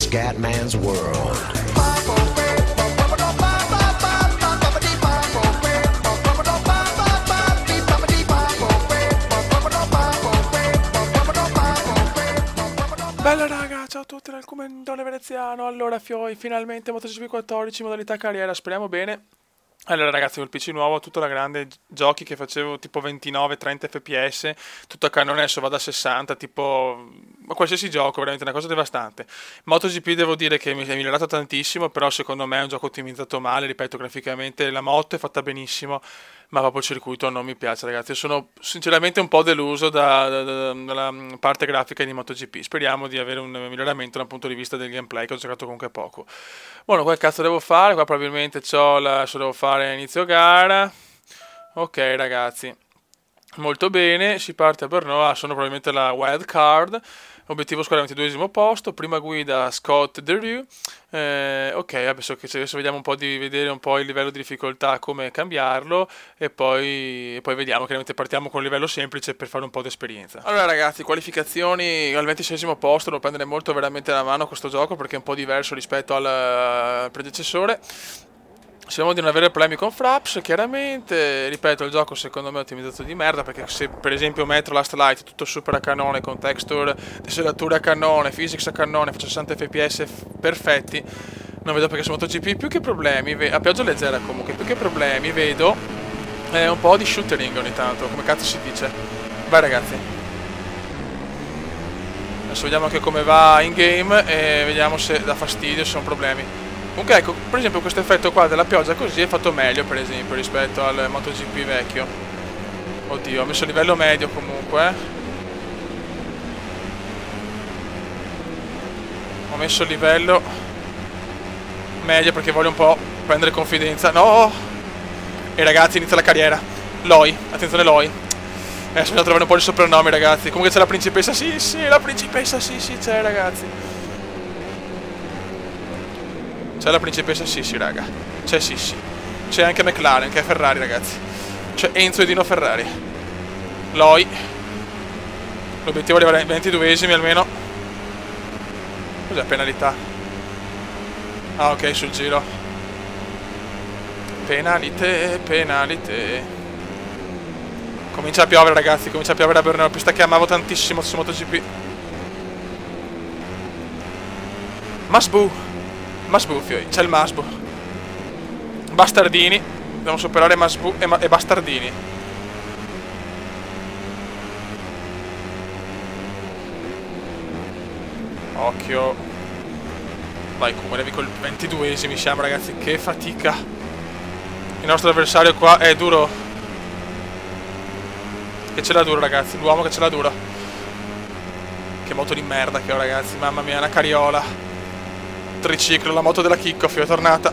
Scatman's World. Bella raga, ciao a tutti dal commentone veneziano. Allora finalmente MotoGP 14 modalità carriera, speriamo bene. Allora ragazzi, col PC nuovo, tutto alla grande, giochi che facevo tipo 29-30 fps, tutto a cannone, adesso vado a 60, tipo qualsiasi gioco, veramente una cosa devastante. MotoGP devo dire che mi è migliorato tantissimo, però secondo me è un gioco ottimizzato male, ripeto, graficamente la moto è fatta benissimo, ma proprio il circuito non mi piace ragazzi. Io sono sinceramente un po' deluso dalla parte grafica di MotoGP, speriamo di avere un miglioramento dal punto di vista del gameplay, che ho giocato comunque poco. Buono, quel cazzo devo fare? Qua probabilmente adesso devo fare inizio gara. Ok ragazzi, molto bene, si parte a Brno, sono probabilmente la wild card. Obiettivo squadra 22esimo posto, prima guida Scott Derue. Ok, adesso vediamo un po' di vedere un po' il livello di difficoltà, come cambiarlo e poi vediamo, chiaramente partiamo con un livello semplice per fare un po' di esperienza. Allora ragazzi, qualificazioni al 26esimo posto, devo prendere molto veramente la mano questo gioco perché è un po' diverso rispetto al predecessore. Speriamo di non avere problemi con Fraps, chiaramente, ripeto, il gioco secondo me è ottimizzato di merda, perché se per esempio metto Last Light tutto super a cannone, con texture, tessellature a cannone, physics a cannone, faccio 60 fps perfetti, non vedo perché su MotoGP più che problemi, a pioggia leggera comunque, più che problemi vedo un po' di shootering ogni tanto, come cazzo si dice. Vai ragazzi. Adesso vediamo anche come va in game e vediamo se dà fastidio, se sono problemi. Comunque ecco, per esempio questo effetto qua della pioggia così è fatto meglio per esempio rispetto al MotoGP vecchio. Oddio, ho messo il livello medio comunque. Ho messo il livello medio perché voglio un po' prendere confidenza. No! E ragazzi, inizia la carriera. Loi, attenzione Loi. Adesso bisogna trovare un po' di soprannomi ragazzi. Comunque c'è la principessa, sì, la principessa, sì, c'è ragazzi. C'è la principessa Sissi, raga. C'è Sissi. C'è anche McLaren, che è Ferrari, ragazzi. C'è Enzo e Dino Ferrari. Loi. L'obiettivo è arrivare ai 22esimi almeno. Cos'è penalità? Ah, ok, sul giro. Penalité. Comincia a piovere, ragazzi. Comincia a piovere a Brno, una pista che amavo tantissimo su MotoGP. Masbu, c'è il Masbu. Bastardini. Dobbiamo superare Masbu e Bastardini. Occhio. Vai, come levi col 22esimi siamo ragazzi. Che fatica. Il nostro avversario qua è duro. Che ce l'ha duro ragazzi. L'uomo che ce l'ha duro. Che moto di merda che ho ragazzi. Mamma mia, una carriola. Triciclo, la moto della Kickoff è tornata.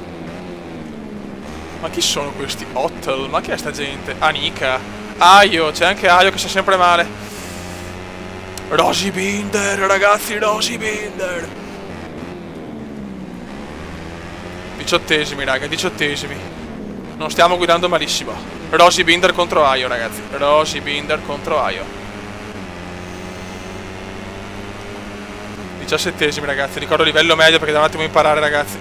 Ma chi sono questi? Hotel, ma chi è sta gente? Anika, Aio, c'è anche Aio che sta sempre male. Rosy Binder, ragazzi, Rosy Binder. 18esimi, raga, 18esimi. Non stiamo guidando malissimo. Rosy Binder contro Aio, ragazzi. Rosy Binder contro Aio. 17esimi ragazzi, ricordo livello medio perché devo un attimo imparare ragazzi.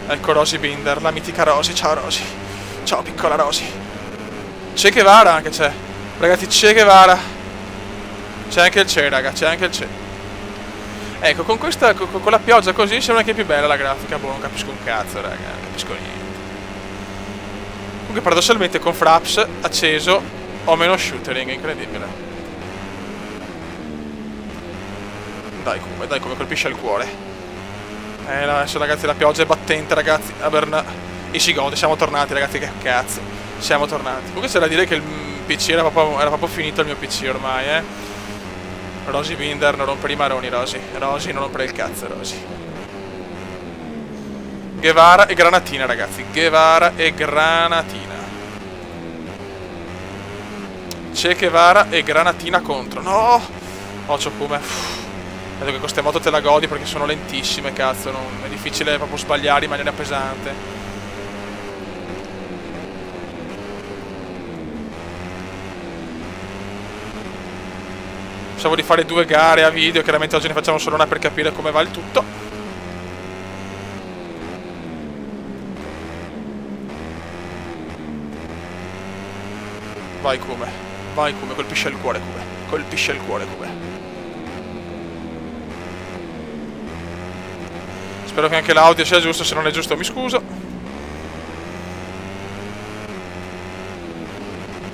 Ecco Rosy Binder, la mitica Rosy, ciao Rosy. Ciao piccola Rosy. Che Guevara anche c'è. Ragazzi, Che Guevara. C'è anche il Che, raga, c'è anche il Che. Ecco, con questa, con la pioggia così sembra anche più bella la grafica. Boh, non capisco un cazzo, raga, non capisco niente. Comunque paradossalmente con Fraps acceso ho meno shootering, incredibile. Dai come colpisce il cuore. Adesso ragazzi la pioggia è battente ragazzi. A Brno. E si gode, siamo tornati ragazzi, che cazzo. Siamo tornati. Comunque c'è da dire che il PC era proprio finito il mio PC ormai, Rosy Binder, non rompere i maroni Rosy. Rosy, non rompere il cazzo Rosy. Guevara e Granatina ragazzi. Guevara e Granatina. Che Guevara e Granatina contro. No! Occhio come. Vedo che queste moto te la godi perché sono lentissime, cazzo, è difficile proprio sbagliare in maniera pesante. Pensavo di fare 2 gare a video, chiaramente oggi ne facciamo solo una per capire come va il tutto. Vai Come, colpisce il cuore Come, colpisce il cuore Come. Spero che anche l'audio sia giusto, se non è giusto mi scuso.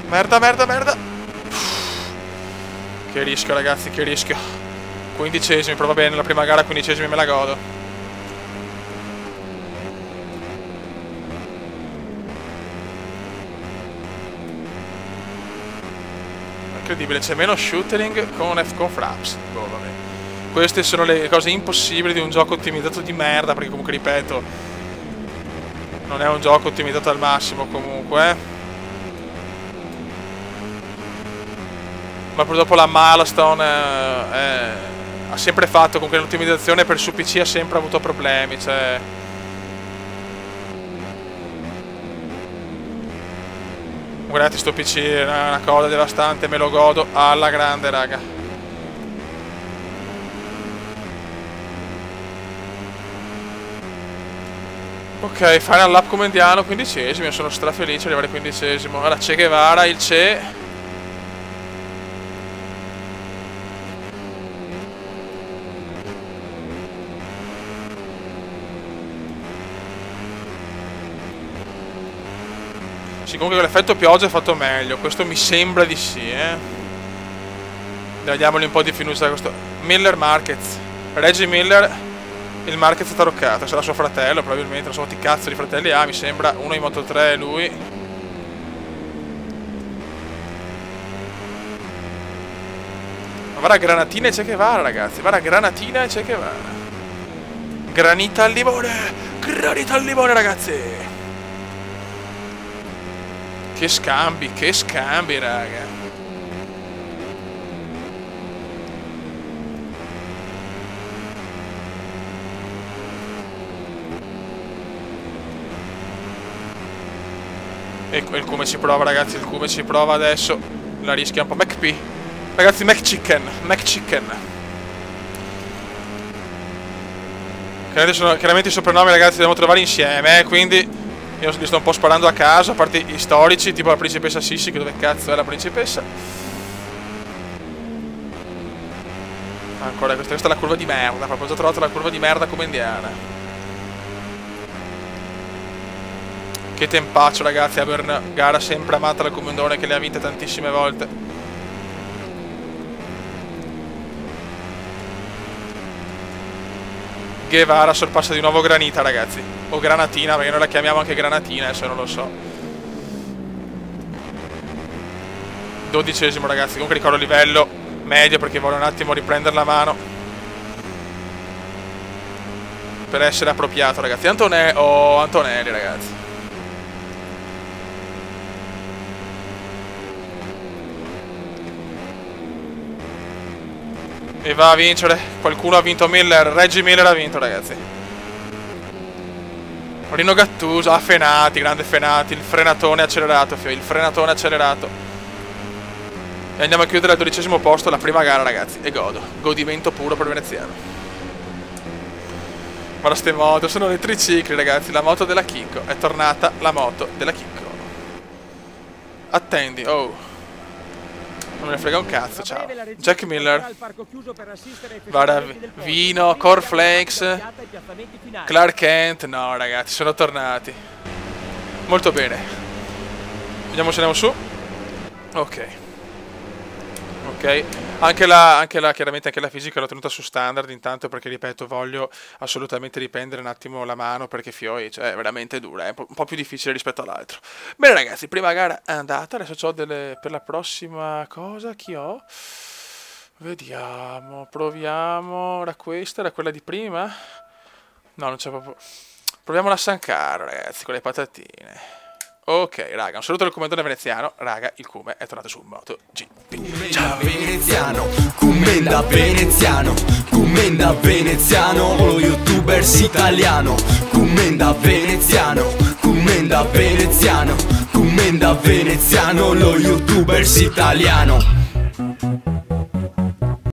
Merda. Che rischio ragazzi, che rischio. 15esimi, però va bene, la prima gara 15esimi me la godo. Incredibile, c'è meno shooting con fraps. Boh, vabbè. Queste sono le cose impossibili di un gioco ottimizzato di merda, perché comunque ripeto, non è un gioco ottimizzato al massimo comunque. Ma purtroppo la Milestone ha sempre fatto comunque l'ottimizzazione per su PC, ha sempre avuto problemi, cioè guardate sto PC, è una cosa devastante, me lo godo alla grande raga. Ok, final lap come indiano, 15esimo, sono strafelice di arrivare 15esimo. Ora Che Guevara, il Che. Sì, comunque l'effetto pioggia è fatto meglio, questo mi sembra di sì, Diamogli un po' di fiducia a questo. Miller Marquez, Reggie Miller, il Marquez è taroccato, sarà suo fratello probabilmente, non so quanti cazzo di fratelli ha, mi sembra, uno in Moto3 è lui. Ma guarda granatina e Che Guevara ragazzi, guarda granatina e Che Guevara. Granita al limone ragazzi. Che scambi, raga. E il Come ci prova, ragazzi, il Come ci prova adesso. La rischia un po'. McP. Ragazzi, McChicken. Chiaramente i soprannomi, ragazzi, dobbiamo trovare insieme, quindi io li sto un po' sparando a caso, a parte i storici, tipo la principessa Sissi, che dove cazzo è la principessa? Ancora questa è la curva di merda, proprio ho già trovato la curva di merda come indiana. Che tempaccio ragazzi, Auburn, gara sempre amata dal Commendone che le ha vinte tantissime volte. Guevara sorpassa di nuovo Granita ragazzi, o Granatina, perché noi la chiamiamo anche Granatina, adesso non lo so. 12esimo ragazzi, comunque ricordo livello medio perché voglio un attimo riprendere la mano per essere appropriato ragazzi. Antonelli ragazzi. E va a vincere, qualcuno ha vinto Miller, Reggie Miller ha vinto ragazzi. Rino Gattuso, Fenati, grande Fenati, il frenatone accelerato, E andiamo a chiudere al 12esimo posto la prima gara ragazzi, e godimento puro per veneziano. Guarda ste moto, sono le tricicli ragazzi, la moto della Chicco, è tornata la moto della Chicco. Attendi, oh. Non me ne frega un cazzo, ciao. Jack Miller. Guarda, Vino, Cornflakes, Clark Kent. No ragazzi, sono tornati. Molto bene. Vediamo se andiamo su. Ok. Chiaramente anche la fisica l'ho tenuta su standard intanto perché ripeto voglio assolutamente riprendere un attimo la mano perché Fioi è veramente dura, è un po' più difficile rispetto all'altro. Bene ragazzi, prima gara è andata, adesso ho per la prossima cosa, chi ho? Vediamo, proviamo, era quella di prima? No, non c'è proprio... Proviamo la San Caro ragazzi, con le patatine. Ok, raga, un saluto dal Commendone veneziano. Raga, il Cume è tornato su MotoGP. Ciao veneziano, Commenda veneziano, Commenda veneziano, lo youtubers italiano. Commenda veneziano, Commenda veneziano, Commenda veneziano, lo youtubers italiano.